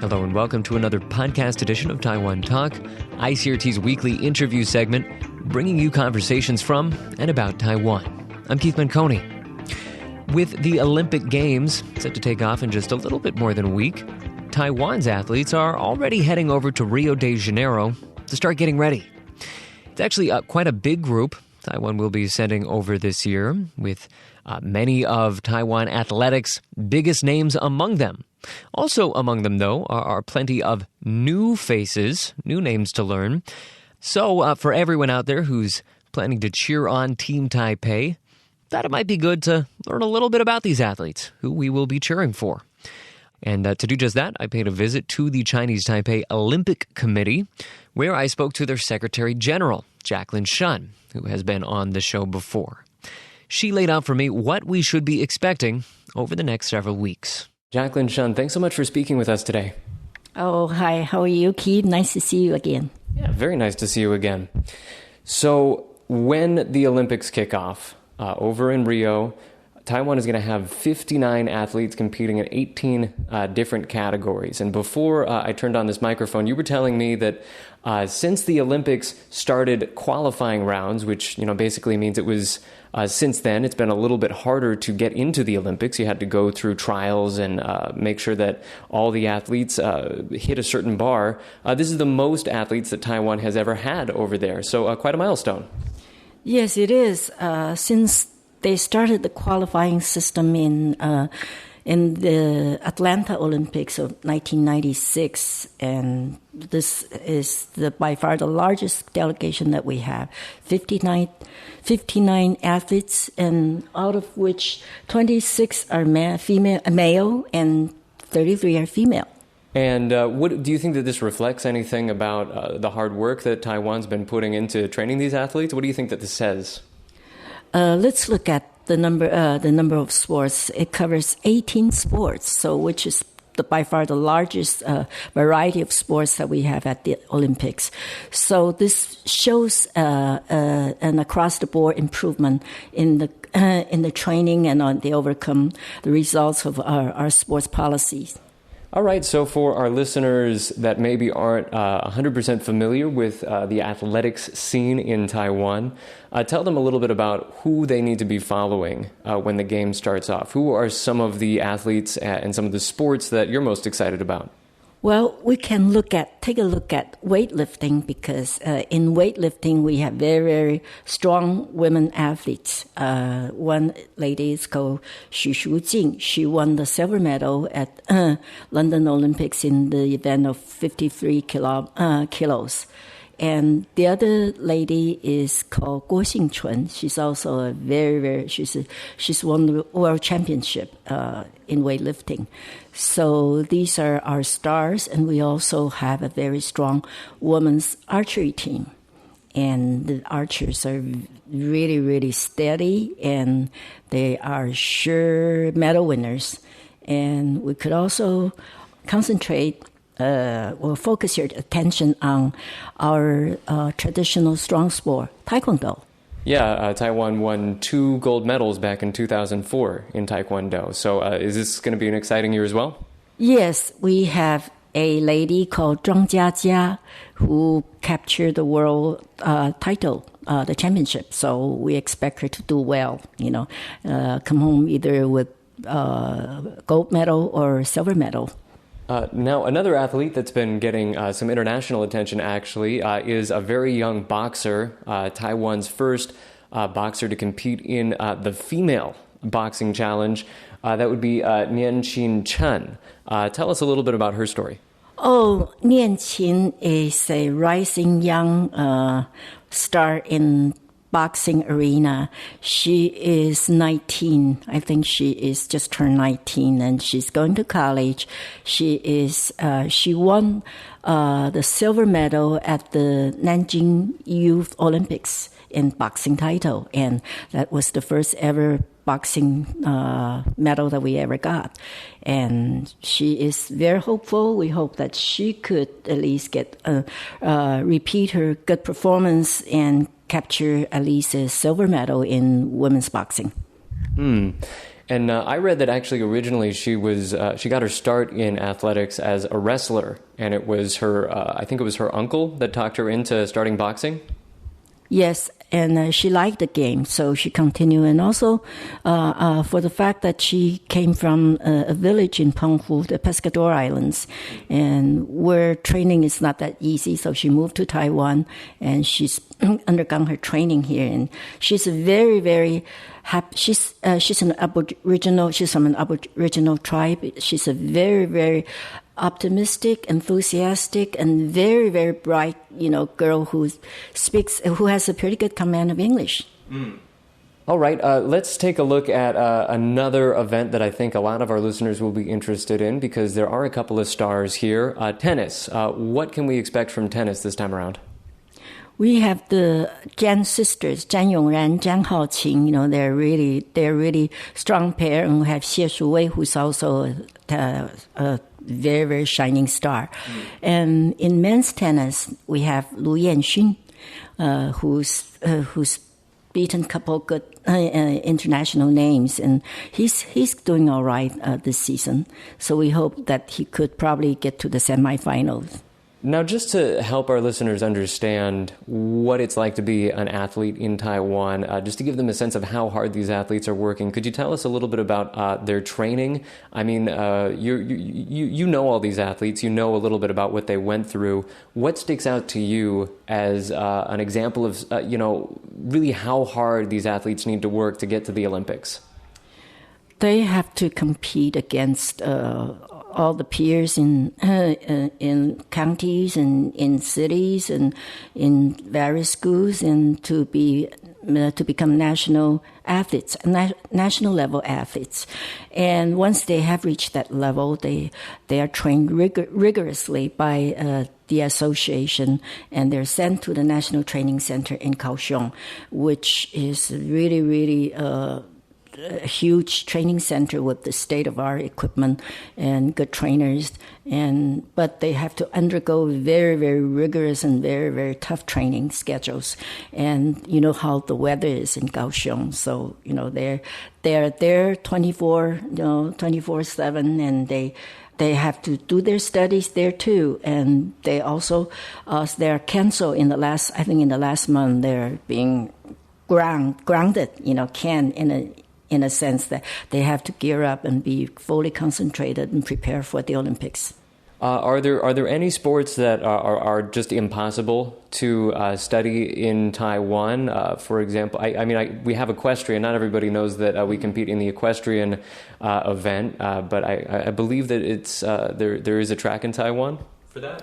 Hello and welcome to another podcast edition of Taiwan Talk, ICRT's weekly interview segment, bringing you conversations from and about Taiwan. I'm Keith Manconi. With the Olympic Games set to take off in just a little bit more than a week, Taiwan's athletes are already heading over to Rio de Janeiro to start getting ready. It's actually quite a big group Taiwan will be sending over this year, with many of Taiwan athletics' biggest names among them. Also among them, though, are plenty of new faces, new names to learn. So for everyone out there who's planning to cheer on Team Taipei, thought it might be good to learn a little bit about these athletes, who we will be cheering for. And to do just that, I paid a visit to the Chinese Taipei Olympic Committee, where I spoke to their Secretary General, Jacqueline Shen, who has been on the show before. She laid out for me what we should be expecting over the next several weeks. Jacqueline Shen, thanks so much for speaking with us today. Oh, hi. How are you, Keith? Nice to see you again. Yeah, very nice to see you again. So when the Olympics kick off over in Rio, Taiwan is going to have 59 athletes competing in 18 different categories. And before I turned on this microphone, you were telling me that since the Olympics started qualifying rounds, which basically means it was since then, it's been a little bit harder to get into the Olympics. You had to go through trials and make sure that all the athletes hit a certain bar. This is the most athletes that Taiwan has ever had over there. So quite a milestone. Yes, it is. Since they started the qualifying system in the Atlanta Olympics of 1996, and this is by far the largest delegation that we have. 59 athletes, and out of which 26 are male, and 33 are female. And what do you think that this reflects anything about the hard work that Taiwan's been putting into training these athletes? What do you think that this says? Let's look at the number of sports. It covers 18 sports, which is by far the largest variety of sports that we have at the Olympics. So this shows an across-the-board improvement in the training and they overcome the results of our sports policies. All right, so for our listeners that maybe aren't 100% familiar with the athletics scene in Taiwan, tell them a little bit about who they need to be following when the game starts off. Who are some of the athletes and some of the sports that you're most excited about? Well, we can take a look at weightlifting, because in weightlifting we have very, very strong women athletes. One lady is called Xu Jing. She won the silver medal at London Olympics in the event of 53 kilos. And the other lady is called Guo Xingchun. She's also a she's won the world championship in weightlifting. So these are our stars, and we also have a very strong women's archery team. And the archers are really, really steady, and they are sure medal winners. And we could also concentrate focus your attention on our traditional strong sport, Taekwondo. Yeah, Taiwan won 2 gold medals back in 2004 in Taekwondo. So is this going to be an exciting year as well? Yes, we have a lady called Zhang Jiajia who captured the world title, the championship. So we expect her to do well, come home either with gold medal or silver medal. Now, another athlete that's been getting some international attention, actually, is a very young boxer, Taiwan's first boxer to compete in the female boxing challenge. That would be Nian Chen. Tell us a little bit about her story. Oh, Nian Qin is a rising young star in boxing arena. She is 19. I think she is just turned 19, and she's going to college. She won the silver medal at the Nanjing Youth Olympics in boxing title, and that was the first ever boxing medal that we ever got. And she is very hopeful. We hope that she could at least repeat her good performance and capture at least a silver medal in women's boxing. And I read that actually originally she got her start in athletics as a wrestler, and it was her, I think it was her uncle that talked her into starting boxing. Yes, and she liked the game, so she continued. And also, for the fact that she came from a village in Penghu, the Pescador Islands, and where training is not that easy, so she moved to Taiwan, and she's undergone her training here. And she's a very, very happy. She's an Aboriginal. She's from an Aboriginal tribe. She's a very, very optimistic, enthusiastic, and very, very bright, girl who has a pretty good command of English. All right, let's take a look at another event that I think a lot of our listeners will be interested in, because there are a couple of stars here. Tennis. What can we expect from tennis this time around? We have the Jian sisters, Zhang Yongran, Jiang Haoqing. They're really strong pair, and we have Xie Shuwei, who's also a very, very shining star. And in men's tennis, we have Lu Yanxun, who's beaten a couple good international names, and he's doing all right this season. So we hope that he could probably get to the semifinals. Now, just to help our listeners understand what it's like to be an athlete in Taiwan, just to give them a sense of how hard these athletes are working, could you tell us a little bit about their training? I mean, you know all these athletes, you know a little bit about what they went through. What sticks out to you as an example of, really how hard these athletes need to work to get to the Olympics? They have to compete against all the peers in counties and in cities and in various schools, and to become national athletes, national level athletes. And once they have reached that level, they are trained rigorously by the association, and they're sent to the National Training Center in Kaohsiung, which is really, really a huge training center with the state-of-art equipment and good trainers, but they have to undergo very, very rigorous and very, very tough training schedules. And you know how the weather is in Kaohsiung, so they're there 24/7, and they have to do their studies there too. And they also they're canceled in the last month. They're being grounded, in a sense that they have to gear up and be fully concentrated and prepare for the Olympics. Are there any sports that are just impossible to study in Taiwan? For example, we have equestrian. Not everybody knows that we compete in the equestrian event, but I believe that it's there is a track in Taiwan for that.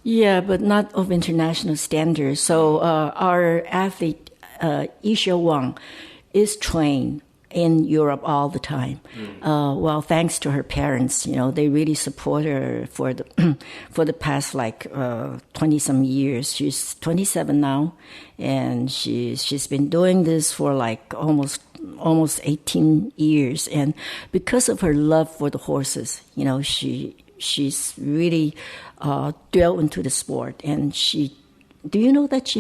Yeah, but not of international standards. So our athlete Yisha Wang is trained in Europe all the time. Well, thanks to her parents, they really support her for the past 20-some years. She's 27 now, and she's been doing this for almost 18 years. And because of her love for the horses, she's really delved into the sport. And do you know that she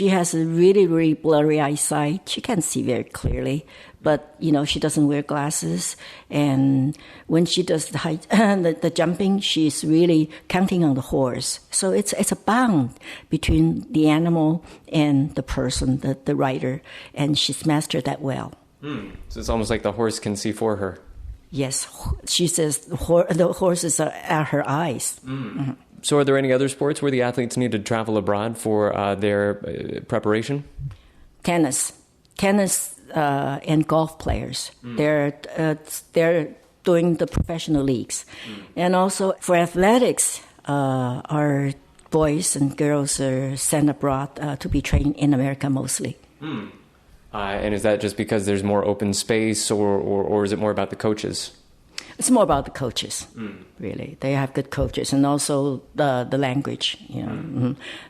has a really, really blurry eyesight. She can't see very clearly, but, she doesn't wear glasses. And when she does the jumping, she's really counting on the horse. So it's a bond between the animal and the person, the rider, and she's mastered that well. So it's almost like the horse can see for her. Yes. She says the horses are at her eyes. Mm-hmm. So are there any other sports where the athletes need to travel abroad for their preparation? Tennis, and golf players. They're doing the professional leagues. And also for athletics, our boys and girls are sent abroad to be trained in America mostly. And is that just because there's more open space, or is it more about the coaches? It's more about the coaches, really. They have good coaches, and also the language.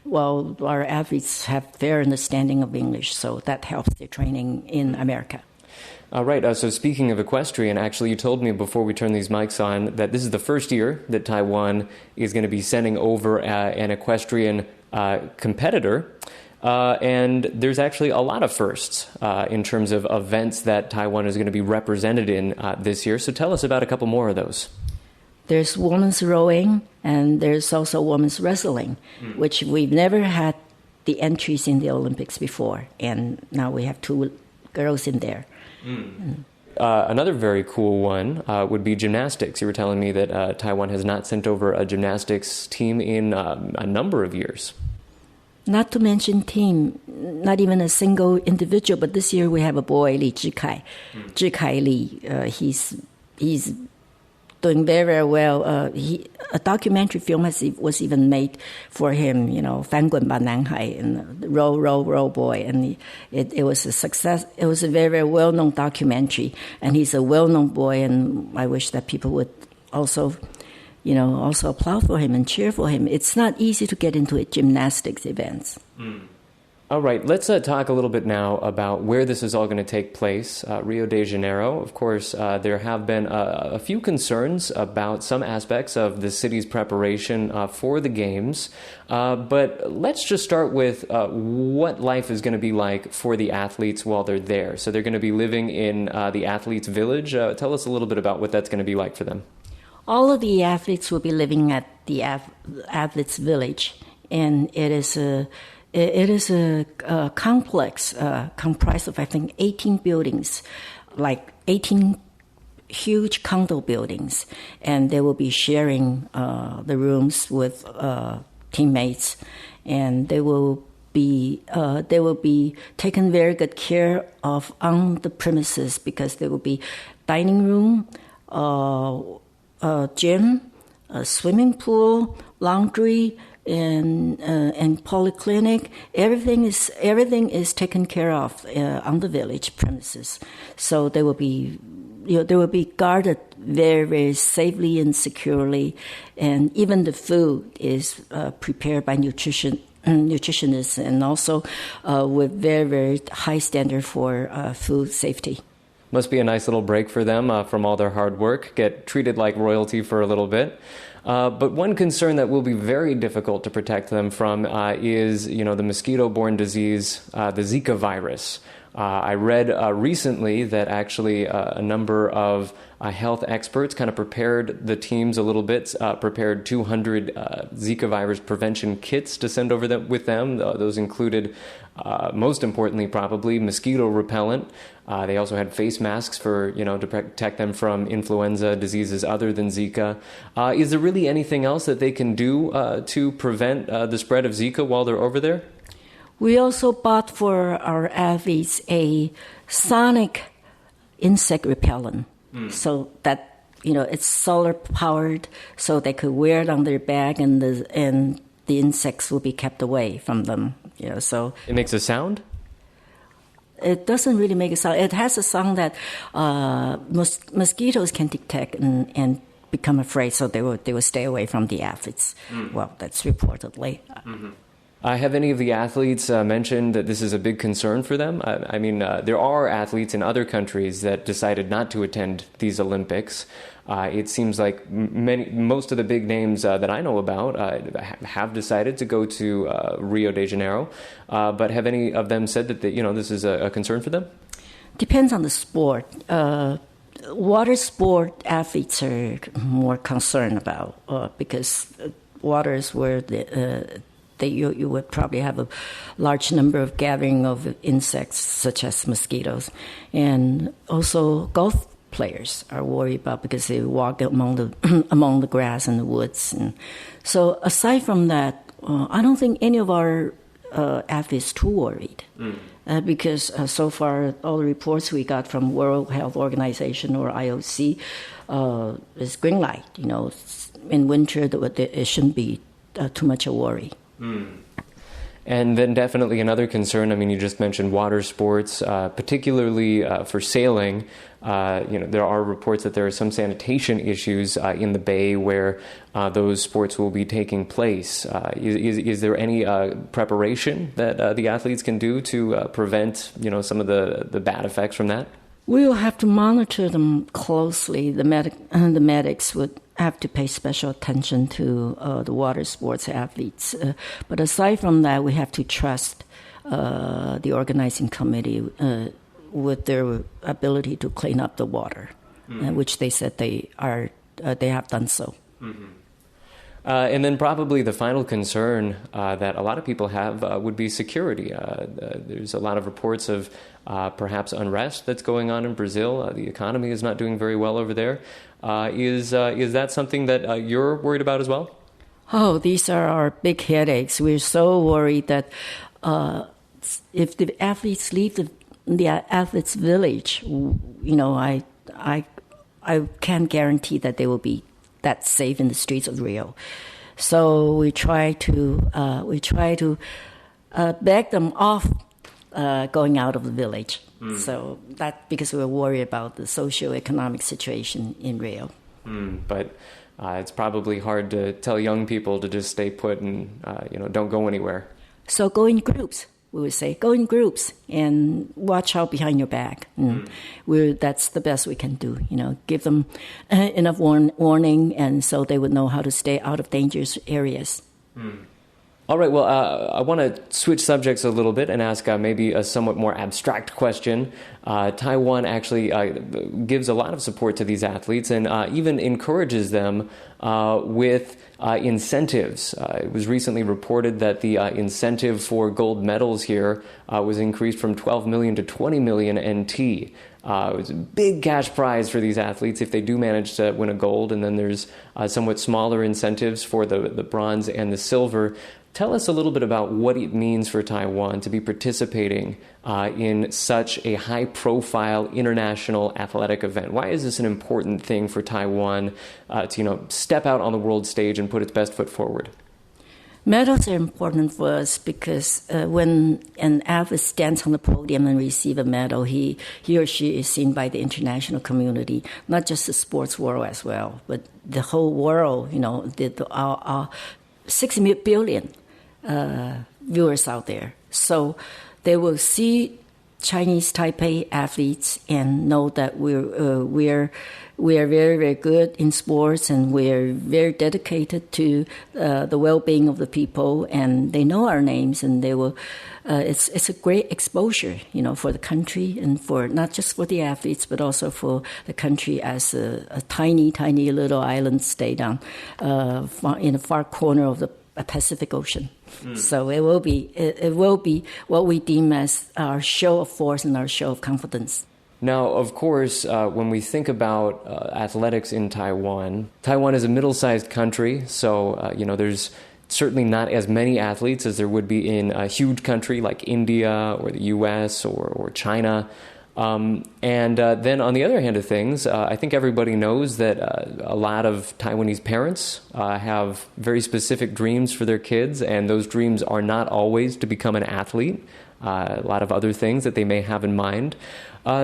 Well, our athletes have fair understanding of English, so that helps their training in America. Right. So speaking of equestrian, actually, you told me before we turned these mics on that this is the first year that Taiwan is going to be sending over an equestrian competitor. And there's actually a lot of firsts in terms of events that Taiwan is going to be represented in this year. So tell us about a couple more of those. There's women's rowing, and there's also women's wrestling, which we've never had the entries in the Olympics before. And now we have 2 girls in there. Another very cool one would be gymnastics. You were telling me that Taiwan has not sent over a gymnastics team in a number of years. Not to mention team, not even a single individual, but this year we have a boy, Li Zhikai. Zhikai Li, he's doing very, very well. A documentary film was even made for him, 翻滚吧男孩, and row boy, and it was a success. It was a very, very well-known documentary, and he's a well-known boy, and I wish that people would also applaud for him and cheer for him. It's not easy to get into gymnastics events. All right, let's talk a little bit now about where this is all going to take place. Rio de Janeiro, of course, there have been a few concerns about some aspects of the city's preparation for the Games. But let's just start with what life is going to be like for the athletes while they're there. So they're going to be living in the athletes' village. Tell us a little bit about what that's going to be like for them. All of the athletes will be living at the athletes' village, and it is a complex comprised of, I think, 18 buildings, like 18 huge condo buildings, and they will be sharing the rooms with teammates, and they will be taken very good care of on the premises, because there will be dining room, gym, a swimming pool, laundry, and polyclinic. Everything is taken care of on the village premises. So they will be guarded very, very safely and securely, and even the food is prepared by nutritionists, and also with very, very high standard for food safety. Must be a nice little break for them from all their hard work, get treated like royalty for a little bit. But one concern that will be very difficult to protect them from is, the mosquito-borne disease, the Zika virus. I read recently that actually a number of health experts kind of prepared the teams a little bit, prepared 200 Zika virus prevention kits to send over with them. Those included, most importantly probably, mosquito repellent. They also had face masks for, to protect them from influenza diseases other than Zika. Is there really anything else that they can do to prevent the spread of Zika while they're over there? We also bought for our athletes a sonic insect repellent, so that it's solar powered, so they could wear it on their bag, and the insects will be kept away from them. So it makes a sound. It doesn't really make a sound. It has a sound that mosquitoes can detect and become afraid, so they will stay away from the athletes. Well, that's reportedly. Have any of the athletes mentioned that this is a big concern for them? I mean, there are athletes in other countries that decided not to attend these Olympics. It seems like most of the big names that I know about have decided to go to Rio de Janeiro. But have any of them said that this is a concern for them? Depends on the sport. Water sport athletes are more concerned about because water is where you would probably have a large number of gathering of insects such as mosquitoes. And also golf players are worried about because they walk among the grass and the woods. And so aside from that, I don't think any of our athletes too worried. Because so far all the reports we got from World Health Organization or IOC is green light. In winter it shouldn't be too much a worry. And then definitely another concern, you just mentioned water sports, particularly for sailing. There are reports that there are some sanitation issues in the bay where those sports will be taking place. Is there any preparation that the athletes can do to prevent, some of the bad effects from that? We will have to monitor them closely. The medics would have to pay special attention to the water sports athletes. But aside from that, we have to trust the organizing committee with their ability to clean up the water, which they said they have done so. Mm-hmm. And then probably the final concern that a lot of people have would be security. There's a lot of reports of perhaps unrest that's going on in Brazil. The economy is not doing very well over there. Is that something that you're worried about as well? Oh, these are our big headaches. We're so worried that if the athletes leave the athletes' village, I can't guarantee that they will be that safe in the streets of Rio. So we try to beg them off going out of the village. So that because we're worried about the socio-economic situation in Rio. But it's probably hard to tell young people to just stay put and don't go anywhere. So go in groups. We would say, go in groups and watch out behind your back. That's the best we can do. Give them enough warning, and so they would know how to stay out of dangerous areas. All right. Well, I want to switch subjects a little bit and ask maybe a somewhat more abstract question. Taiwan actually gives a lot of support to these athletes and even encourages them with incentives. It was recently reported that the incentive for gold medals here was increased from 12 million to 20 million NT. It was a big cash prize for these athletes if they do manage to win a gold, and then there's somewhat smaller incentives for the bronze and the silver. Tell us a little bit about what it means for Taiwan to be participating in such a high-profile international athletic event. Why is this an important thing for Taiwan to step out on the world stage and put its best foot forward? Medals are important for us because when an athlete stands on the podium and receives a medal, he or she is seen by the international community, not just the sports world as well, but the whole world. Our 6 billion viewers out there. So they will see Chinese Taipei athletes and know that we are very, very good in sports, and we're very dedicated to the well-being of the people, and they know our names, and they will. It's a great exposure, for the country, and for not just for the athletes, but also for the country as a tiny, tiny little island state in a far corner of the Pacific Ocean. So it will be what we deem as our show of force and our show of confidence. Now, of course, when we think about athletics in Taiwan is a middle-sized country, so there's certainly not as many athletes as there would be in a huge country like India or the U.S. or China. And then on the other hand of things, I think everybody knows that a lot of Taiwanese parents have very specific dreams for their kids, and those dreams are not always to become an athlete. A lot of other things that they may have in mind.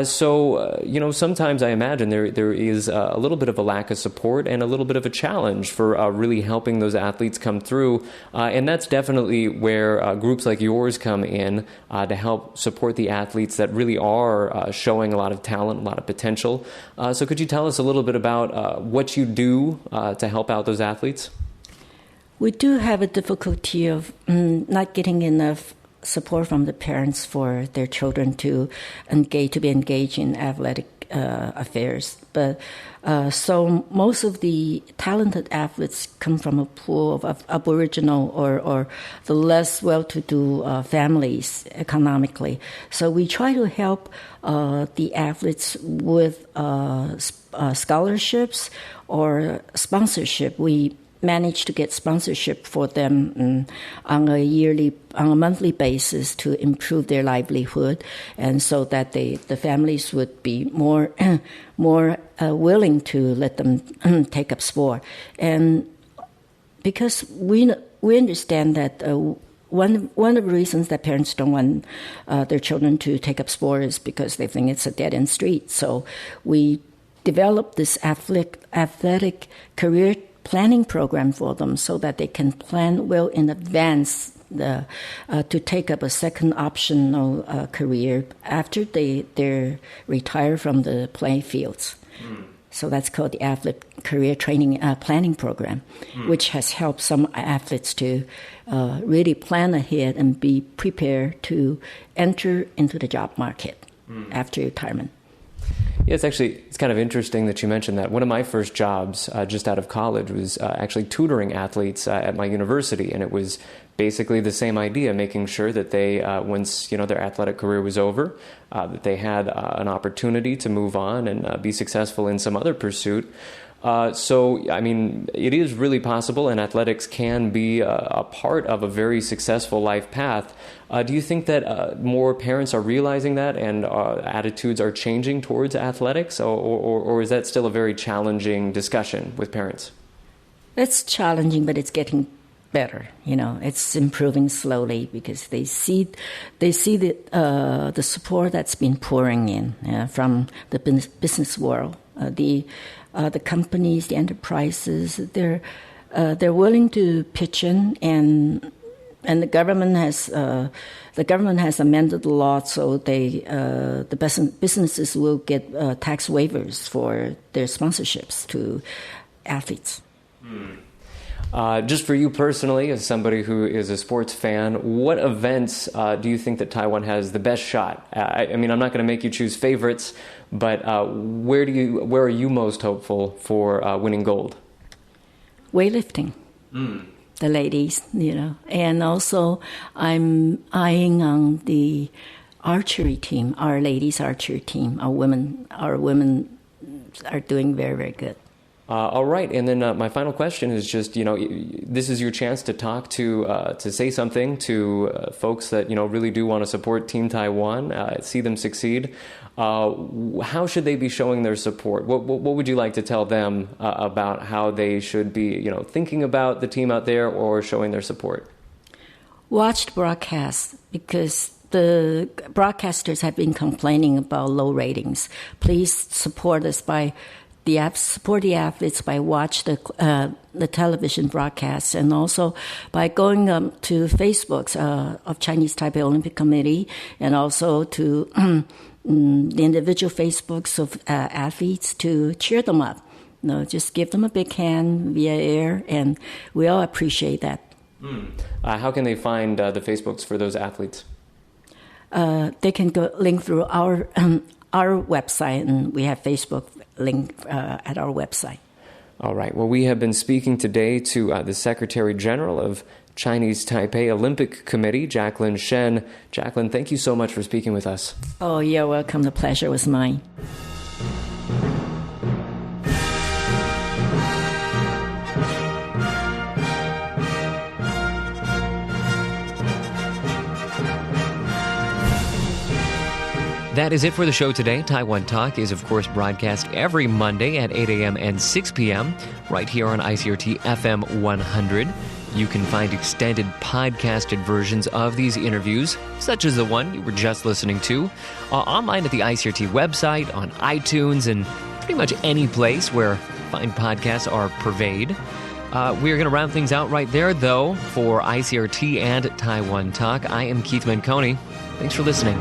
So sometimes I imagine there is a little bit of a lack of support and a little bit of a challenge for really helping those athletes come through. And that's definitely where groups like yours come in to help support the athletes that really are showing a lot of talent, a lot of potential. So could you tell us a little bit about what you do to help out those athletes? We do have a difficulty of not getting enough support from the parents for their children to be engaged in athletic affairs. But so most of the talented athletes come from a pool of Aboriginal or the less well-to-do families economically. So we try to help the athletes with scholarships or sponsorship. We managed to get sponsorship for them on a monthly basis to improve their livelihood, and so that the families would be more willing to let them take up sport. And because we understand that one of the reasons that parents don't want their children to take up sport is because they think it's a dead-end street. So we developed this athletic career planning program for them so that they can plan well in advance to take up a second optional career after they retire from the playing fields. So that's called the Athlete Career Training Planning Program, which has helped some athletes to really plan ahead and be prepared to enter into the job market after retirement. Yeah, it's kind of interesting that you mentioned that. One of my first jobs just out of college was actually tutoring athletes at my university, and it was basically the same idea, making sure that they, once their athletic career was over, that they had an opportunity to move on and be successful in some other pursuit. So, I mean, it is really possible, and athletics can be a part of a very successful life path. Do you think that more parents are realizing that and attitudes are changing towards athletics, or is that still a very challenging discussion with parents? It's challenging, but it's getting better. It's improving slowly because they see the support that's been pouring in from the business world. The companies, the enterprises, they're willing to pitch in, and the government has amended the law so the businesses will get tax waivers for their sponsorships to athletes. Just for you personally, as somebody who is a sports fan, what events do you think that Taiwan has the best shot? I mean, I'm not going to make you choose favorites, but where are you most hopeful for winning gold? Weightlifting, the ladies, and also I'm eyeing on the archery team, our ladies archery team. Our women are doing very, very good. All right, and then my final question is just, this is your chance to talk to say something to folks that, really do want to support Team Taiwan, see them succeed. How should they be showing their support? What would you like to tell them about how they should be, thinking about the team out there or showing their support? Watch the broadcast because the broadcasters have been complaining about low ratings. Please support us by support the athletes by watch the television broadcasts and also by going to Facebooks of Chinese Taipei Olympic Committee and also to the individual Facebooks of athletes to cheer them up. Just give them a big hand via air, and we all appreciate that. How can they find the Facebooks for those athletes? They can go link through our website, and we have Facebook link at our website. All right. Well, we have been speaking today to the Secretary General of Chinese Taipei Olympic Committee, Jacqueline Shen. Jacqueline, thank you so much for speaking with us. Oh, you're welcome. The pleasure was mine. That is it for the show today. Taiwan Talk is, of course, broadcast every Monday at 8 a.m. and 6 p.m. right here on ICRT FM 100. You can find extended podcasted versions of these interviews, such as the one you were just listening to, online at the ICRT website, on iTunes, and pretty much any place where fine podcasts are purveyed. We're going to round things out right there, though, for ICRT and Taiwan Talk. I am Keith Manconi. Thanks for listening.